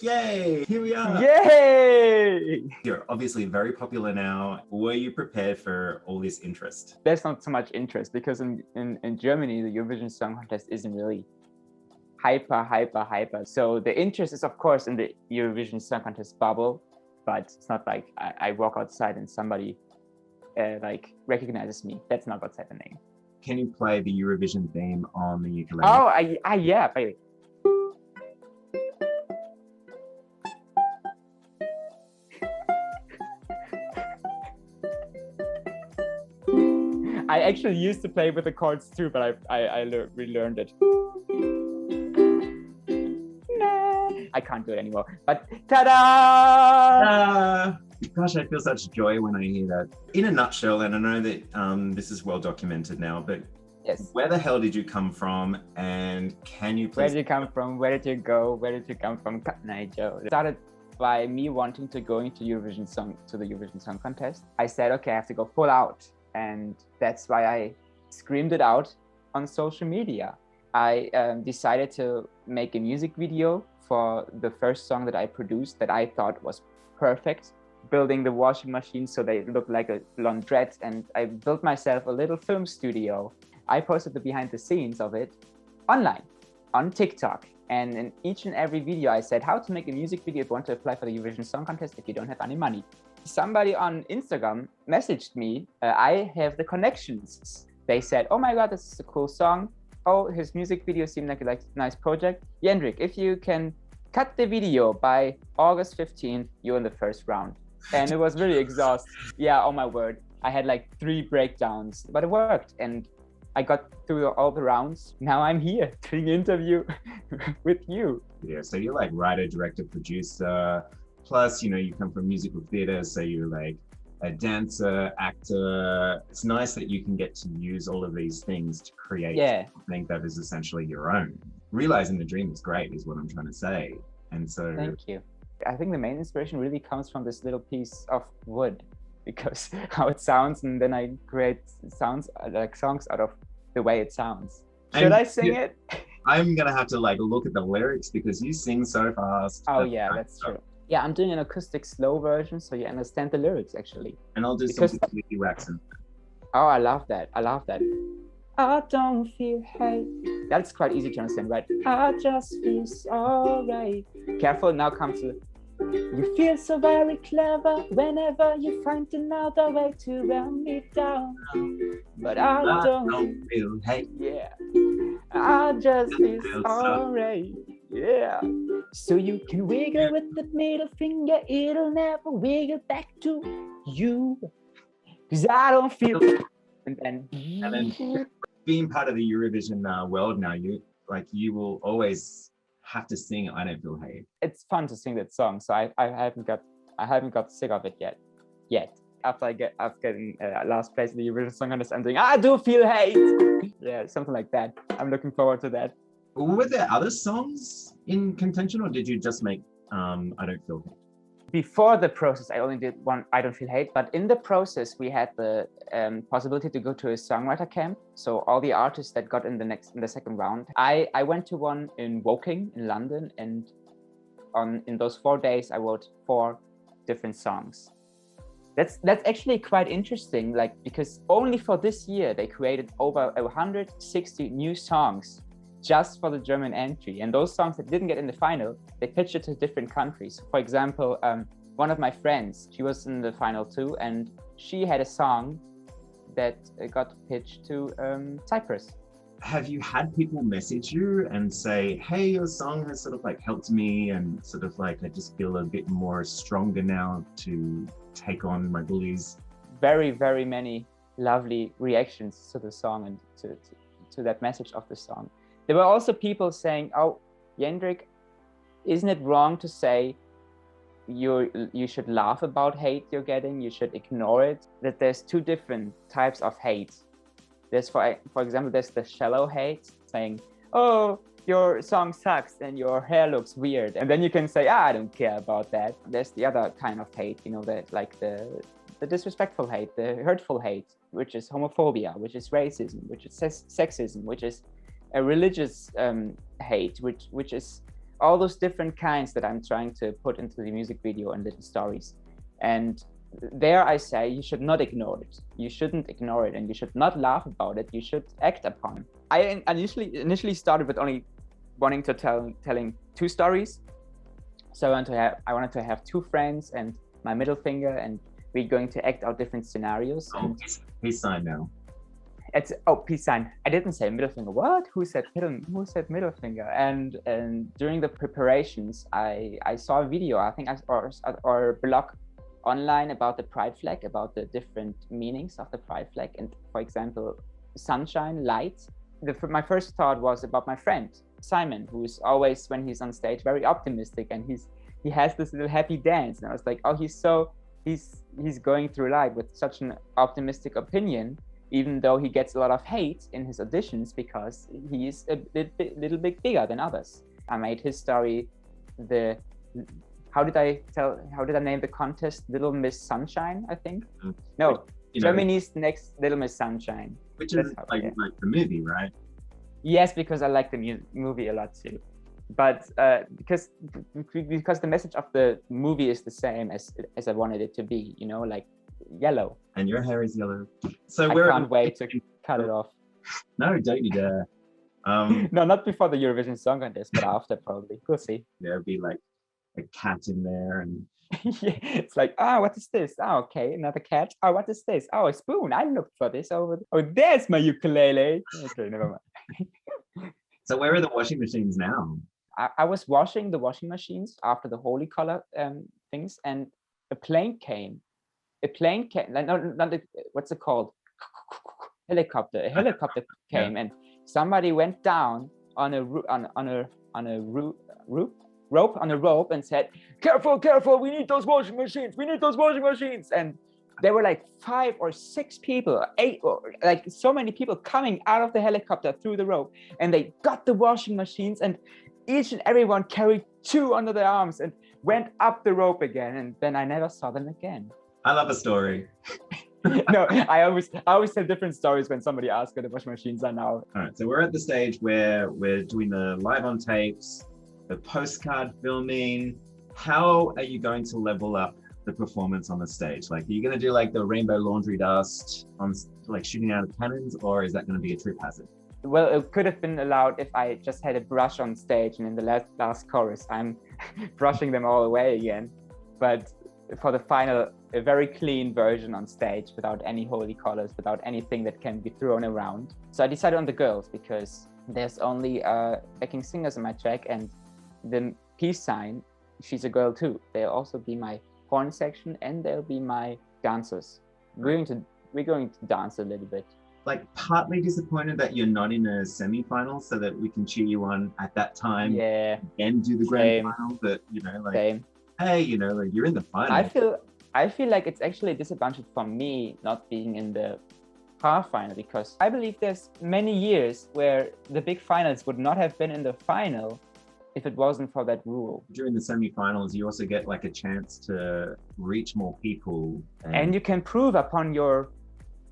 Yay! Here we are. Yay! You're obviously very popular now. Were you prepared for all this interest? There's not so much interest because in Germany, the Eurovision Song Contest isn't really hyper. So the interest is, of course, in the Eurovision Song Contest bubble, but it's not like I walk outside and somebody like recognizes me. That's not what's happening. Can you play the Eurovision theme on the ukulele? Oh, yeah, baby. I actually used to play with the chords too, but I relearned it. I can't do it anymore. But ta-da! Gosh, I feel such joy when I hear that. In a nutshell, and I know that this is well documented now, but yes, where the hell did you come from? And can you please... Where did you come from? Where did you go? Where did you come from? It started by me wanting to go into the Eurovision Song Contest. I said, okay, I have to go full out. And that's why I screamed it out on social media. I decided to make a music video for the first song that I produced that I thought was perfect, building the washing machine so they looked like a laundrette, and I built myself a little film studio. I posted the behind the scenes of it online, on TikTok. And in each and every video I said how to make a music video if you want to apply for the Eurovision Song Contest if you don't have any money. Somebody on Instagram messaged me, I have the connections. They said, oh my God, this is a cool song. Oh, his music video seemed like a nice project. Jendrik, if you can cut the video by August 15th, you're in the first round. And it was really exhausting. Yeah, oh my word. I had like 3 breakdowns, but it worked. And I got through all the rounds. Now I'm here doing an interview with you. Yeah, so you're like writer, director, producer. Plus, you come from musical theater, so you're like a dancer, actor. It's nice that you can get to use all of these things to create something that is essentially your own. Realizing the dream is great, is what I'm trying to say. And so... Thank you. I think the main inspiration really comes from this little piece of wood, because how it sounds, and then I create songs out of the way it sounds. Should I sing it? I'm gonna have to look at the lyrics because you sing so fast. Oh yeah, that's true. Yeah, I'm doing an acoustic slow version, so you understand the lyrics actually. And I'll do some completely waxing. Oh, I love that. I don't feel hate. That's quite easy to understand, right? I just feel so right. Careful, now comes the... You feel so very clever whenever you find another way to run me down. But I don't feel hate. Yeah. I just feel so right. Yeah. So you can wiggle with the middle finger, it'll never wiggle back to you. Cause I don't feel... And then being part of the Eurovision world now, you will always have to sing I Don't Feel Hate. It's fun to sing that song, so I haven't got sick of it yet. After getting last place in the Eurovision Song Contest, I'm doing I Do Feel Hate. Yeah, something like that. I'm looking forward to that. Were there other songs in contention, or did you just make I Don't Feel Hate? Before the process, I only did one I Don't Feel Hate, but in the process, we had the possibility to go to a songwriter camp. So all the artists that got in the second round, I went to one in Woking in London, and in those 4 days, I wrote 4 different songs. That's actually quite interesting, because only for this year, they created over 160 new songs just for the German entry. And those songs that didn't get in the final, they pitched it to different countries. For example, one of my friends, she was in the final too, and she had a song that got pitched to Cyprus. Have you had people message you and say, hey, your song has sort of helped me, and sort of I just feel a bit more stronger now to take on my bullies? Very, very many lovely reactions to the song and to that message of the song. There were also people saying, oh, Jendrik, isn't it wrong to say you should laugh about hate you're getting, you should ignore it? That there's 2 different types of hate. There's, for example, there's the shallow hate, saying, oh, your song sucks and your hair looks weird. And then you can say, I don't care about that. There's the other kind of hate, the disrespectful hate, the hurtful hate, which is homophobia, which is racism, which is sexism, which is a religious hate, which is all those different kinds that I'm trying to put into the music video and little stories. And there I say you should not ignore it. You shouldn't ignore it, and you should not laugh about it. You should act upon it. I initially started with only wanting to telling 2 stories. So I wanted to have 2 friends and my middle finger, and we're going to act out different scenarios. Oh, peace sign now. It's peace sign. I didn't say middle finger. What? Who said middle finger? And during the preparations, I saw a video. I think or a blog online about the pride flag, about the different meanings of the pride flag. And for example, sunshine, light. My first thought was about my friend Simon, who's always, when he's on stage, very optimistic, and he has this little happy dance. And I was like, oh, he's going through life with such an optimistic opinion, even though he gets a lot of hate in his auditions because he's a little bit bigger than others. I made his story how did I name the contest? Little Miss Sunshine, I think. No, Germany's Next Little Miss Sunshine. Which is like the movie, right? Yes, because I like the movie a lot too. But because the message of the movie is the same as I wanted it to be, like yellow. And your hair is yellow. So I can't wait to cut it off. No, don't you dare. No, not before the Eurovision Song Contest, but after probably. We'll see. There'll be like a cat in there, and yeah, it's like, what is this? Oh, okay, another cat. Oh, what is this? Oh, a spoon. I looked for this over. Oh, there's my ukulele. Okay, never mind. So where are the washing machines now? I was washing the washing machines after the holy color things, and a plane came. What's it called? Helicopter. A helicopter came, and somebody went down on a rope and said, careful, we need those washing machines. And there were like 5 or 6 people, 8, like so many people coming out of the helicopter through the rope, and they got the washing machines, and each and everyone carried 2 under their arms and went up the rope again, and then I never saw them again. I love a story. No, I always tell different stories when somebody asks where the washing machines are now. All right, so we're at the stage where we're doing the live on tapes, the postcard filming. How are you going to level up the performance on the stage? Like, are you going to do like the rainbow laundry dust on like shooting out of cannons, or is that going to be a trip hazard? Well, it could have been allowed if I just had a brush on stage, and in the last chorus, I'm brushing them all away again. But for the final, a very clean version on stage without any holy colors, without anything that can be thrown around. So I decided on the girls because there's only backing singers on my track, and the peace sign, she's a girl too. They'll also be my horn section, and they'll be my dancers. We're going to dance a little bit. Like, partly disappointed that you're not in a semi-final so that we can cheer you on at that time. Yeah. And do the grand final, but like, Same. Hey, like, you're in the final. I feel like it's actually a disadvantage for me not being in the half final, because I believe there's many years where the big finals would not have been in the final if it wasn't for that rule. During the semi-finals, you also get like a chance to reach more people. And you can prove upon your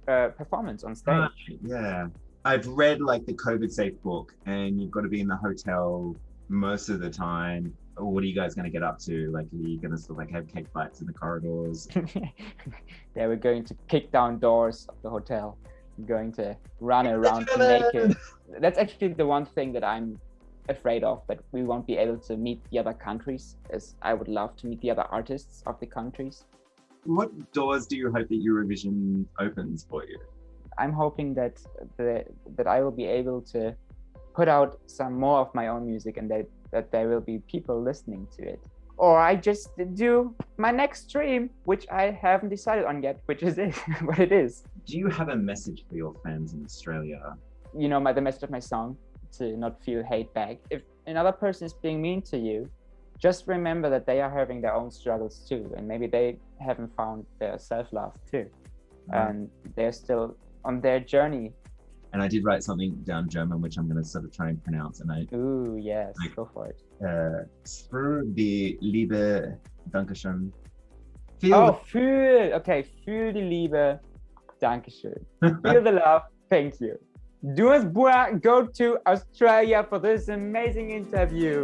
performance on stage. Yeah. I've read like the COVID safe book, and you've got to be in the hotel most of the time. What are you guys going to get up to? Like, are you going to sort of like have cake fights in the corridors? Yeah, we're going to kick down doors of the hotel. We're going to run around naked. That's actually the one thing that I'm afraid of, that we won't be able to meet the other countries, as I would love to meet the other artists of the countries. What doors do you hope that Eurovision opens for you? I'm hoping that I will be able to put out some more of my own music, and that there will be people listening to it. Or I just do my next stream, which I haven't decided on yet, which is what it is. Do you have a message for your fans in Australia? The message of my song, to not feel hate back. If another person is being mean to you, just remember that they are having their own struggles too, and maybe they haven't found their self-love too. And they're still on their journey. And I did write something down German, which I'm going to sort of try and pronounce. And Ooh, yes, go for it. Für die Liebe, Dankeschön. Für die Liebe, Dankeschön. Feel the love, thank you. Go to Australia for this amazing interview.